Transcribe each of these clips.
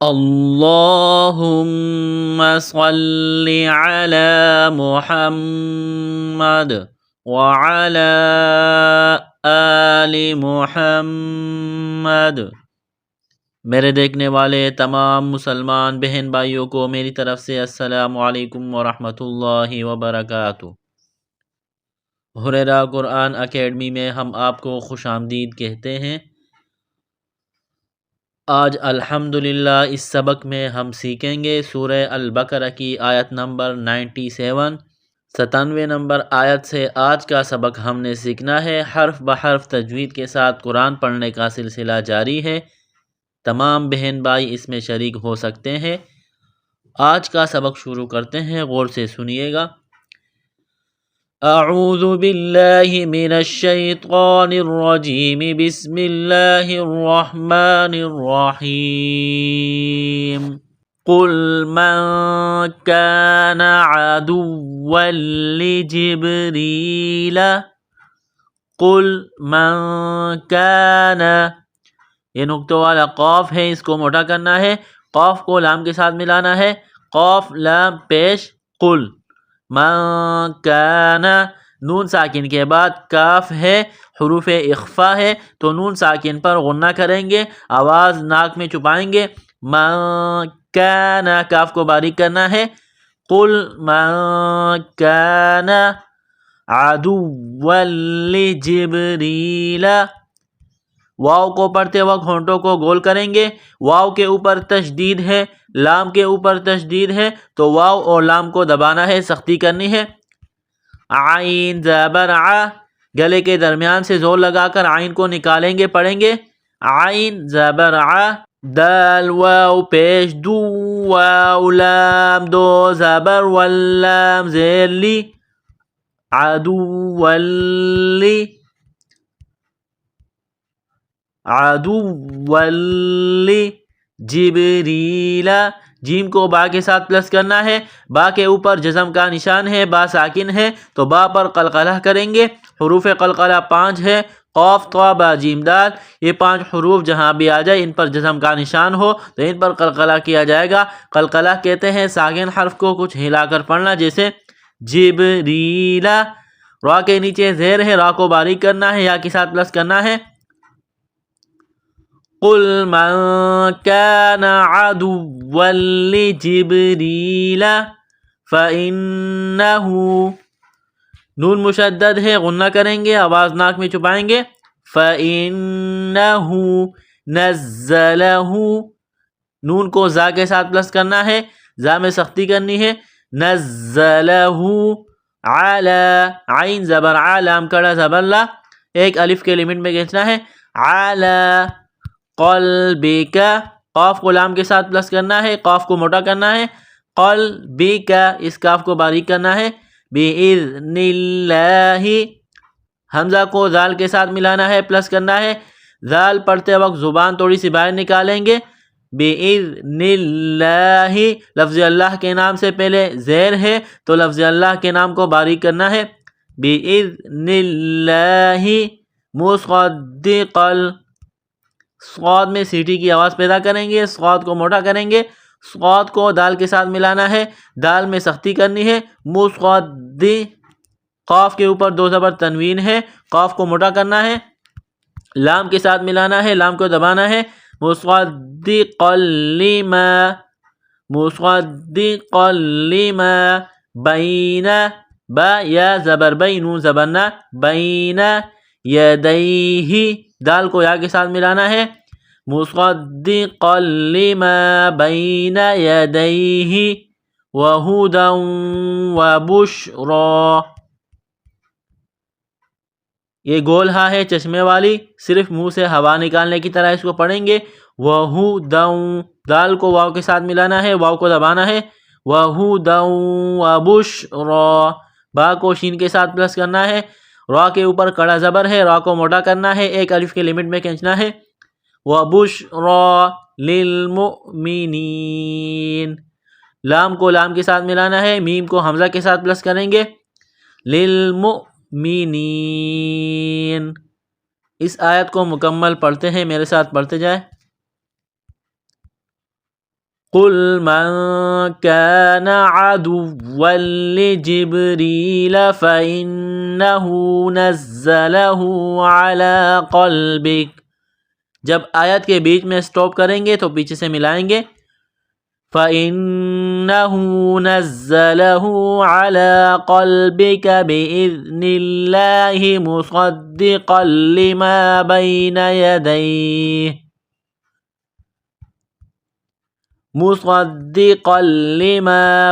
اللهم صل على محمد وعلى آل محمد۔ میرے دیکھنے والے تمام مسلمان بہن بھائیوں کو میری طرف سے السلام علیکم ورحمۃ اللہ وبرکاتہ۔ ہریرہ قرآن اکیڈمی میں ہم آپ کو خوش آمدید کہتے ہیں۔ آج الحمدللہ اس سبق میں ہم سیکھیں گے سورہ البقرہ کی آیت نمبر 97۔ 97 نمبر آیت سے آج کا سبق ہم نے سیکھنا ہے۔ حرف بحرف تجوید کے ساتھ قرآن پڑھنے کا سلسلہ جاری ہے۔ تمام بہن بھائی اس میں شریک ہو سکتے ہیں۔ آج کا سبق شروع کرتے ہیں، غور سے سنیے گا۔ اعوذ باللہ من الشیطان الرجیم، بسم اللہ الرحمن الرحیم۔ قل من كان عدوا لجبريل قل من كان، یہ نقطہ والا قاف ہے، اس کو موٹا کرنا ہے، قاف کو لام کے ساتھ ملانا ہے، قاف لام پیش قل من كان، نون ساکن کے بعد کاف ہے، حروف اخفا ہے تو نون ساکن پر غنہ کریں گے، آواز ناک میں چھپائیں گے۔ من کان، کاف کو باریک کرنا ہے۔ قل من کان عدوا لجبریل، واو کو پڑھتے وقت ہونٹوں کو گول کریں گے، واو کے اوپر تشدید ہے، لام کے اوپر تشدید ہے تو واو اور لام کو دبانا ہے، سختی کرنی ہے۔ عین زبر ع، گلے کے درمیان سے زور لگا کر عین کو نکالیں گے، پڑھیں گے عین زبر ع۔ دال واو پیش دو، واو لام دو زبر واللام زیر لی، عدو ولی، عدو ولی جبریل، جیم کو با کے ساتھ پلس کرنا ہے، با کے اوپر جزم کا نشان ہے، با ساکن ہے تو با پر قلقلہ کریں گے۔ حروف قلقلہ 5 ہے، قاف طا با جیم دال، یہ 5 حروف جہاں بھی آ جائے ان پر جزم کا نشان ہو تو ان پر قلقلہ کیا جائے گا۔ قلقلہ کہتے ہیں ساکن حرف کو کچھ ہلا کر پڑھنا، جیسے جبریل، را کے نیچے زیر ہے، را کو باریک کرنا ہے، یا کے ساتھ پلس کرنا ہے۔ قل من كان عدوا لجبريل فإنه، نون مشدد ہے، غنہ کریں گے، آواز ناک میں چھپائیں گے۔ فإنه نزله، نون کو زا کے ساتھ پلس کرنا ہے، زا میں سختی کرنی ہے۔ نزله علی، عین زبر ع، لام کڑا زبر لا، ایک الف کے لمٹ میں کھینچنا ہے۔ علی قلبک، قاف کو لام کے ساتھ پلس کرنا ہے، قاف کو موٹا کرنا ہے۔ قلبک، اس کاف کو باریک کرنا ہے۔ بِإِذْنِ اللَّهِ، حمزہ کو ذال کے ساتھ ملانا ہے، پلس کرنا ہے، ذال پڑھتے وقت زبان تھوڑی سی باہر نکالیں گے۔ بِإِذْنِ اللَّهِ، لفظ اللہ کے نام سے پہلے زیر ہے تو لفظ اللہ کے نام کو باریک کرنا ہے۔ بِإِذْنِ اللَّهِ مصدقا، صاد میں سیٹی کی آواز پیدا کریں گے، صاد کو موٹا کریں گے، صاد کو دال کے ساتھ ملانا ہے، دال میں سختی کرنی ہے۔ مصد، قاف کے اوپر 2 زبر تنوین ہے، قاف کو موٹا کرنا ہے، لام کے ساتھ ملانا ہے، لام کو دبانا ہے۔ مصدقا لما، مصدقا لما بین، با یا زبر بین، نون زبر نا، بین یدیہ، دال کو یا کے ساتھ ملانا ہے۔ مصدقا لما بین یدیہ وہدا وبشرا، یہ گول ہا ہے چشمے والی، صرف منہ سے ہوا نکالنے کی طرح اس کو پڑھیں گے۔ وہدا، دال کو واو کے ساتھ ملانا ہے، واو کو دبانا ہے۔ وہدا وبشرا، با کو شین کے ساتھ پلس کرنا ہے، را کے اوپر کڑا زبر ہے، را کو موٹا کرنا ہے، ایک الف کے لمٹ میں کھینچنا ہے۔ وبشرا للمؤمنین، لام کو لام کے ساتھ ملانا ہے، میم کو حمزہ کے ساتھ پلس کریں گے۔ للمؤمنین، اس آیت کو مکمل پڑھتے ہیں، میرے ساتھ پڑھتے جائیں۔ قل من كان عدوا لجبريل فإنه نزله على قلبك. جب آیت کے بیچ میں سٹاپ کریں گے تو پیچھے سے ملائیں گے. فَإِنَّهُ نَزَّلَهُ عَلَى قَلْبِكَ بِإِذْنِ اللَّهِ مُصَدِّقًا لِمَا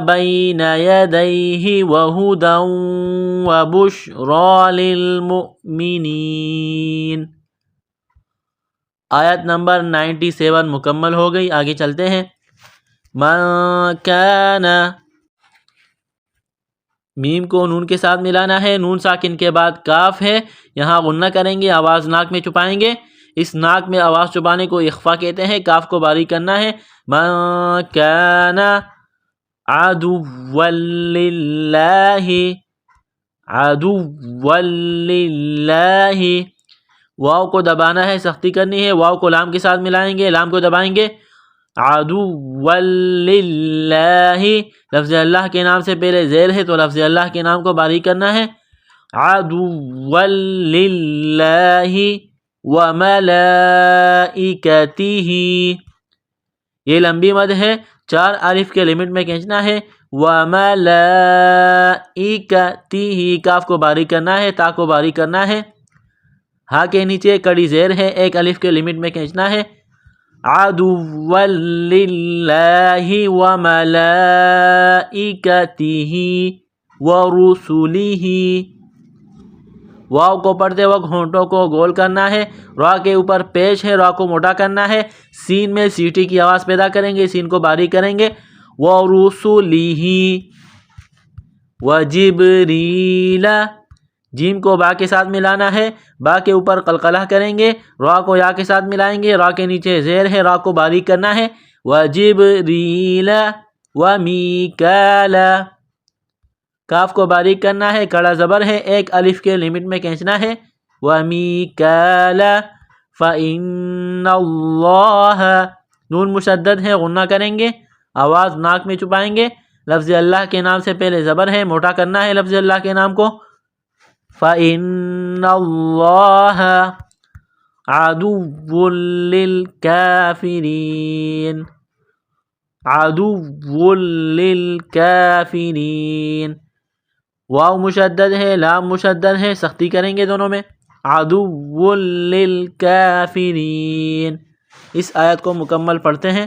بَيْنَ يَدَيْهِ وَهُدًى وَبُشْرَى لِلْمُؤْمِنِينَ. آیت نمبر 97 مکمل ہو گئی. آگے چلتے ہیں. من کان، میم کو نون کے ساتھ ملانا ہے. نون ساکن کے بعد کاف ہے، یہاں غنہ کریں گے، آواز ناک میں چھپائیں گے. اس ناک میں آواز چھپانے کو اخفا کہتے ہیں. کاف کو باریک کرنا ہے. من کان عدوا للہ، عدوا للہ. واو کو دبانا ہے، سختی کرنی ہے. واو کو لام کے ساتھ ملائیں گے، لام کو دبائیں گے. عدوا للہ، لفظ اللہ کے نام سے پہلے زیر ہے تو لفظ اللہ کے نام کو باریک کرنا ہے. عدوا للہ وملائکتہ، یہ لمبی مد ہے، 4 الف کے لمٹ میں کھینچنا ہے. وملائکتہ، کاف کو باریک کرنا ہے، تا کو باریک کرنا ہے. ہا کے نیچے کڑی زیر ہے، 1 الف کے لمٹ میں کھینچنا ہے. عدوا للہ وملائکتہ ورسلہ. واو کو پڑھتے وقت ہونٹوں کو گول کرنا ہے. را کے اوپر پیش ہے، را کو موٹا کرنا ہے. سین میں سیٹی کی آواز پیدا کریں گے، سین کو باریک کریں گے. ورسلہ وجبریل، جیم کو با کے ساتھ ملانا ہے، با کے اوپر قلقلہ کریں گے. را کو یا کے ساتھ ملائیں گے، را کے نیچے زیر ہے، را کو باریک کرنا ہے. وجبریل ومیکال، کاف کو باریک کرنا ہے، کڑا زبر ہے، 1 الف کے لمٹ میں کھینچنا ہے. ومیکال فإن اللہ، نون مشدد ہے، غنہ کریں گے، آواز ناک میں چھپائیں گے. لفظ اللہ کے نام سے پہلے زبر ہے، موٹا کرنا ہے لفظ اللہ کے نام کو. فإن اللہ عدو للکافرین، عدو للکافرین. واو مشدد ہے، لام مشدد ہے، سختی کریں گے دونوں میں. عدو للکافرین. اس آیت کو مکمل پڑھتے ہیں.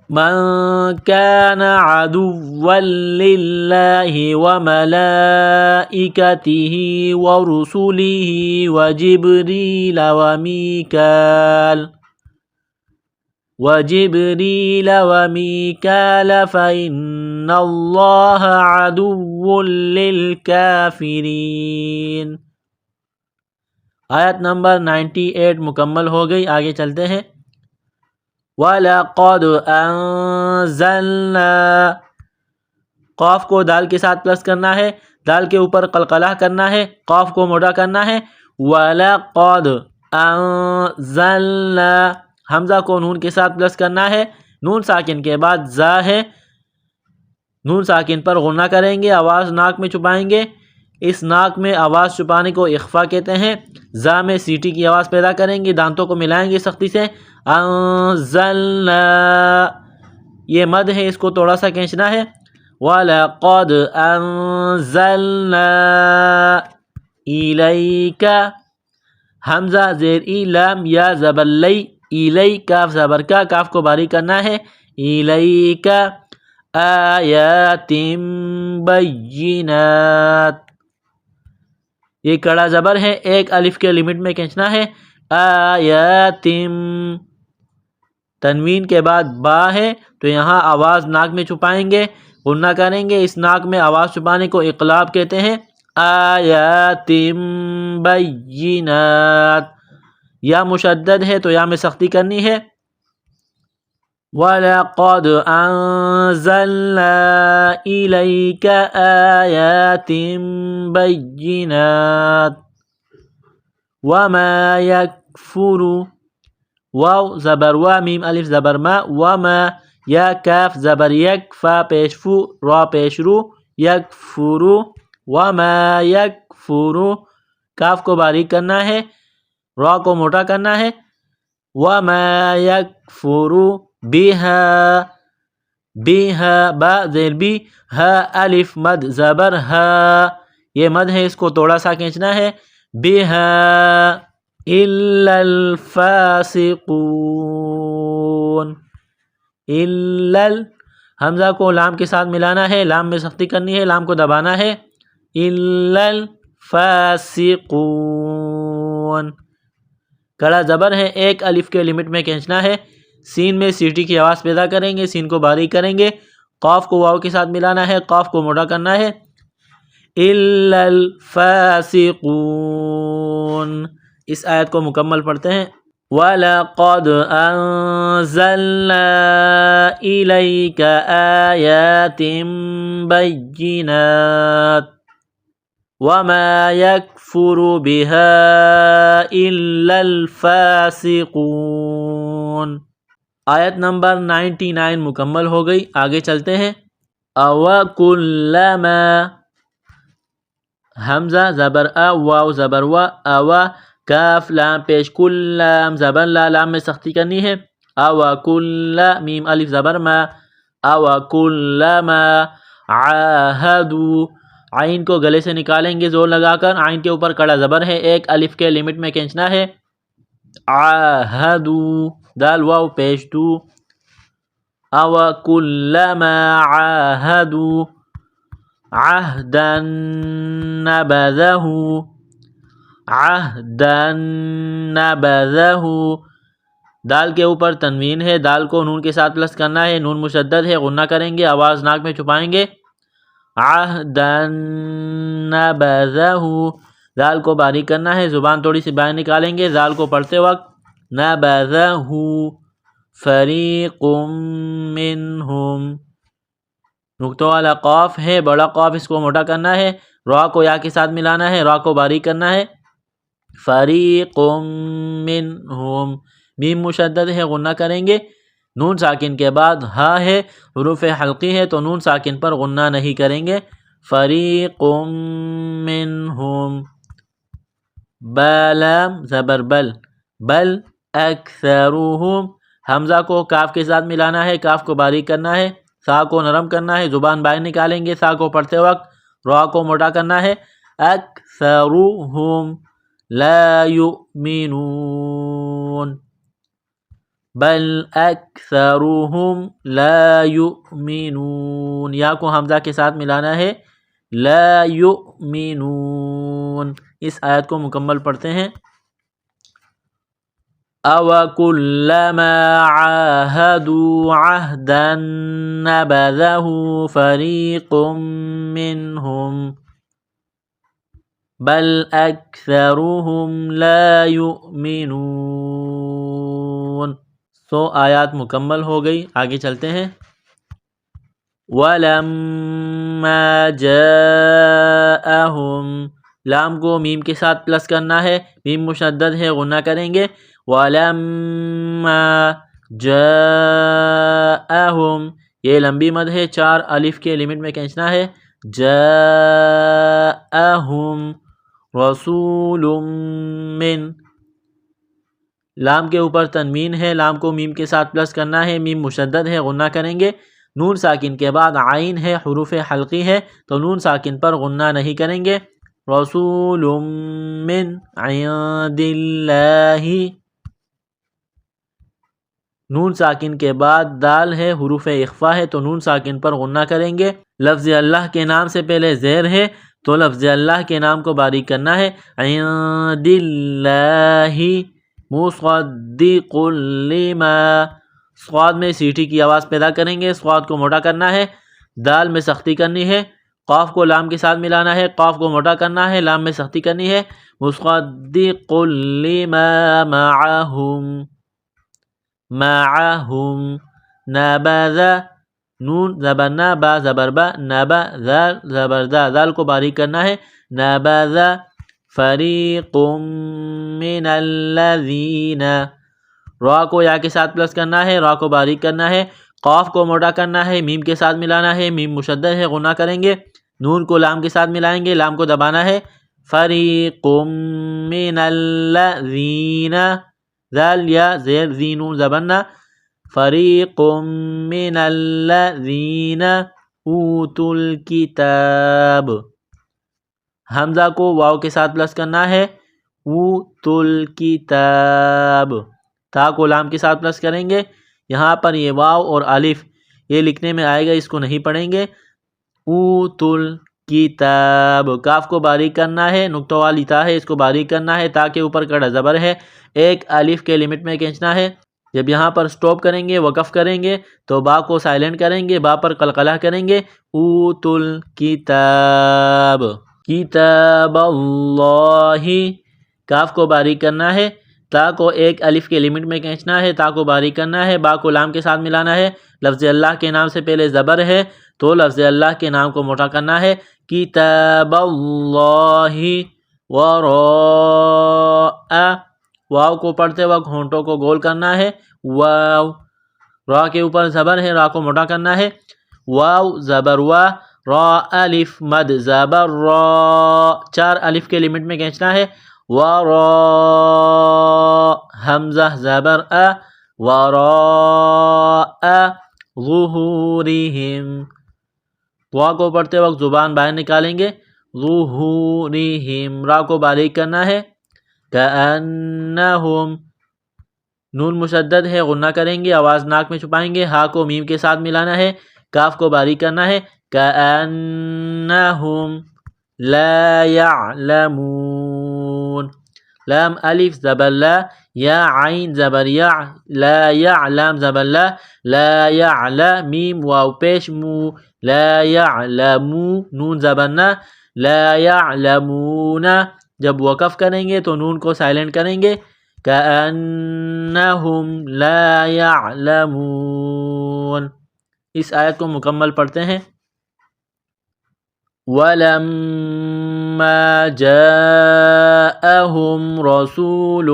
من كان عدوا لله وملائكته ورسله وجبريل وميكال فإن الله عدو للكافرين. آیت نمبر 98 مکمل ہو گئی. آگے چلتے ہیں. وَلَقَدْ أَنزَلْنَا، قاف کو دال کے ساتھ پلس کرنا ہے، دال کے اوپر قلقلہ کرنا ہے، قاف کو موٹا کرنا ہے. وَلَقَدْ أَنزَلْنَا، حمزہ کو نون کے ساتھ پلس کرنا ہے. نون ساکن کے بعد زا ہے، نون ساکن پر غنہ کریں گے، آواز ناک میں چھپائیں گے. اس ناک میں آواز چھپانے کو اخفا کہتے ہیں. زا میں سیٹی کی آواز پیدا کریں گے، دانتوں کو ملائیں گے سختی سے. انزلنا، یہ مد ہے، اس کو تھوڑا سا کھینچنا ہے. وَلَقَدْ أَنزَلْنَا إِلَيْكَ، حمزہ زیر ای، لام یا زبر لی، ایلی، کاف زبر کا، کاف کو باریک کرنا ہے. إِلَيْكَ آیات بینات، یہ کڑا زبر ہے، 1 الف کے لمٹ میں کھینچنا ہے. آیات، تنوین کے بعد با ہے تو یہاں آواز ناک میں چھپائیں گے، غنہ کریں گے. اس ناک میں آواز چھپانے کو اقلاب کہتے ہیں. آیات بینات، یا مشدد ہے تو یا میں سختی کرنی ہے. وَلَقَدْ أَنزَلْنَا إِلَيْكَ آيَاتٍ بَيِّنَاتٍ وَمَا يَكْفُرُ واو زبر وا میم الف زبر ما وما یا کاف زبر یک فا پیش فو را پیش رو یکفرو وما یکفرو کاف کو باریک کرنا ہے را کو موٹا کرنا ہے وما یکفرو بها بها با زیر بی ہا الف مد زبر ہا یہ مد ہے اس کو تھوڑا سا کھینچنا ہے بها الا الفاسقون الا حمزہ کو لام کے ساتھ ملانا ہے لام میں سختی کرنی ہے لام کو دبانا ہے الا الفاسقون کڑا زبر ہے ایک الف کے لمٹ میں کھینچنا ہے سین میں سیٹی کی آواز پیدا کریں گے سین کو باریک کریں گے قاف کو واو کے ساتھ ملانا ہے قاف کو موٹا کرنا ہے الا الفاسقون اس آیت کو مکمل پڑھتے ہیں وَلَقَدْ أَنزَلْنَا إِلَيْكَ آيَاتٍ بَيِّنَاتٍ وَمَا يَكْفُرُ بِهَا إِلَّا الْفَاسِقُونَ آیت نمبر 99 مکمل ہو گئی آگے چلتے ہیں أَوَكُلَّمَا حمزہ زبر واو زبر اوا کاف لام پیش کل لام زبر لام میں سختی کرنی ہے کل میم الف زبر ما کلما عاہدو عین کو گلے سے نکالیں گے زور لگا کر عین کے اوپر کڑا زبر ہے ایک الف کے لمٹ میں کھینچنا ہے عاہدو دال واو پیش دو کلما عاہدو عہدا نبذہ دال کے اوپر تنوین ہے دال کو نون کے ساتھ پلس کرنا ہے نون مشدد ہے غنہ کریں گے آواز ناک میں چھپائیں گے عہدا نبذہ دال کو باریک کرنا ہے زبان تھوڑی سی باہر نکالیں گے دال کو پڑھتے وقت نبذہ فریق منہم نقطہ والا قاف ہے بڑا قاف اس کو موٹا کرنا ہے را کو یا کے ساتھ ملانا ہے را کو باریک کرنا ہے فریق منہم میم مشدد ہے غنہ کریں گے نون ساکن کے بعد ہا ہے حروف حلقی ہے تو نون ساکن پر غنہ نہیں کریں گے فریق منہم بلام زبر بل اکثرهم حمزہ کو کاف کے ساتھ ملانا ہے کاف کو باریک کرنا ہے سا کو نرم کرنا ہے زبان باہر نکالیں گے سا کو پڑھتے وقت را کو موٹا کرنا ہے اکثرهم لا یؤمنون بل اکثرهم لا یؤمنون یا کو حمزہ کے ساتھ ملانا ہے لا یؤمنون اس آیت کو مکمل پڑھتے ہیں أَوَكُلَّمَا عَاهَدُوا عَهْدًا نَبَذَهُ فَرِيقٌ مِّنْهُمْ بَلْ أَكْثَرُهُمْ لَا يُؤْمِنُونَ آیات مکمل ہو گئی آگے چلتے ہیں وَلَمَّا جَاءَهُمْ لام کو میم کے ساتھ پلس کرنا ہے میم مشدد ہے غنہ کریں گے وَلَمَّا جَاءَهُمْ یہ لمبی مد ہے 4 الف کے لمٹ میں کھینچنا ہے جَاءَهُمْ رَسُولٌ مِّن لام کے اوپر تنوین ہے لام کو میم کے ساتھ پلس کرنا ہے میم مشدد ہے غنہ کریں گے نون ساکن کے بعد عین ہے حروف حلقی ہے تو نون ساکن پر غنہ نہیں کریں گے رسول من عند اللہ نون ساکن کے بعد دال ہے حروف اخفا ہے تو نون ساکن پر غنہ کریں گے لفظ اللہ کے نام سے پہلے زیر ہے تو لفظ اللہ کے نام کو باریک کرنا ہے عند اللہ مصدق لما صاد میں سیٹی کی آواز پیدا کریں گے صاد کو موٹا کرنا ہے دال میں سختی کرنی ہے قاف کو لام کے ساتھ ملانا ہے قاف کو موٹا کرنا ہے لام میں سختی کرنی ہے مصدق لما معهم نبذ نون زبر نا با زبر با نبا زبر دا دال کو باریک کرنا ہے نبذ فریق من الذین را کو یا کے ساتھ پلس کرنا ہے، را کو باریک کرنا ہے، قاف کو موٹا کرنا ہے، میم کے ساتھ ملانا ہے، میم مشدد ہے غنہ کریں گے، نون کو لام کے ساتھ ملائیں گے، لام کو دبانا ہے، فریق من الذین، ذال یا زیر زینون زبنہ، فریق من الذین اوتوا الکتاب، حمزہ کو واو کے ساتھ پلس کرنا ہے، اوتوا الکتاب، تا کو لام کے ساتھ پلس کریں گے، یہاں پر یہ واو اور الف یہ لکھنے میں آئے گا، اس کو نہیں پڑھیں گے، اوتوا الکتاب، کاف کو باریک کرنا ہے، نقطہ والی تا ہے اس کو باریک کرنا ہے، تا کے اوپر کڑا زبر ہے، ایک الف کے لمٹ میں کھینچنا ہے، جب یہاں پر سٹاپ کریں گے وقف کریں گے تو با کو سائلنٹ کریں گے، با پر قلقلہ کریں گے، اوتوا الکتاب، کتاب اللہ، کاف کو باریک کرنا ہے، تا کو ایک الف کے لمٹ میں کھینچنا ہے، تا کو باریک کرنا ہے، با کو لام کے ساتھ ملانا ہے، لفظ اللہ کے نام سے پہلے زبر ہے تو لفظ اللہ کے نام کو موٹا کرنا ہے، کتاب اللہ وراء، واو کو پڑھتے وقت ہونٹوں کو گول کرنا ہے، واو، را کے اوپر زبر ہے، را کو موٹا کرنا ہے، واو زبر وا، را الف مد زبر را، چار الف کے لمٹ میں کھینچنا ہے، وراء، حمزہ زبر ا، وراء ظہورہم، وا کو پڑھتے وقت زبان باہر نکالیں گے، ظہورہم، را کو باریک کرنا ہے، کأنہم، نون مشدد ہے غنہ کریں گے، آواز ناک میں چھپائیں گے، ہا کو میم کے ساتھ ملانا ہے، کاف کو باریک کرنا ہے، کأنہم لا یعلمون، لام الف زبر لا، یا عین زبر یا، لا یعلم زبر لا، لا یعلم، میم واو پیش مو، لا یعلمو، نون زبر نا، لا یعلمون، جب وقف کریں گے تو نون کو سائلنٹ کریں گے، کأنہم لا یعلمون۔ اس آیت کو مکمل پڑھتے ہیں، وَلَمَّا جَاءَهُمْ رَسُولٌ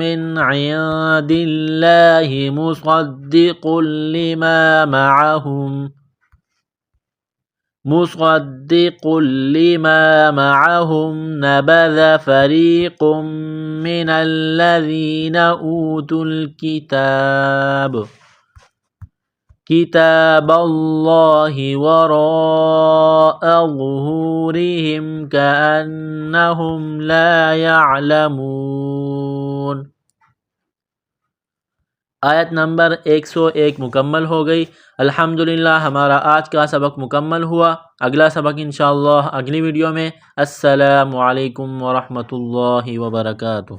مِّنْ عِندِ اللَّهِ مُصَدِّقٌ لِّمَا مَعَهُمْ نَبَذَ فَرِيقٌ مِّنَ الَّذِينَ أُوتُوا الْكِتَابَ کتاب اللہ وراء ظہورہم کأنہم لا یعلمون۔ آیت نمبر 101 مکمل ہو گئی۔ الحمدللہ ہمارا آج کا سبق مکمل ہوا، اگلا سبق انشاءاللہ اگلی ویڈیو میں۔ السلام علیکم ورحمۃ اللہ وبرکاتہ۔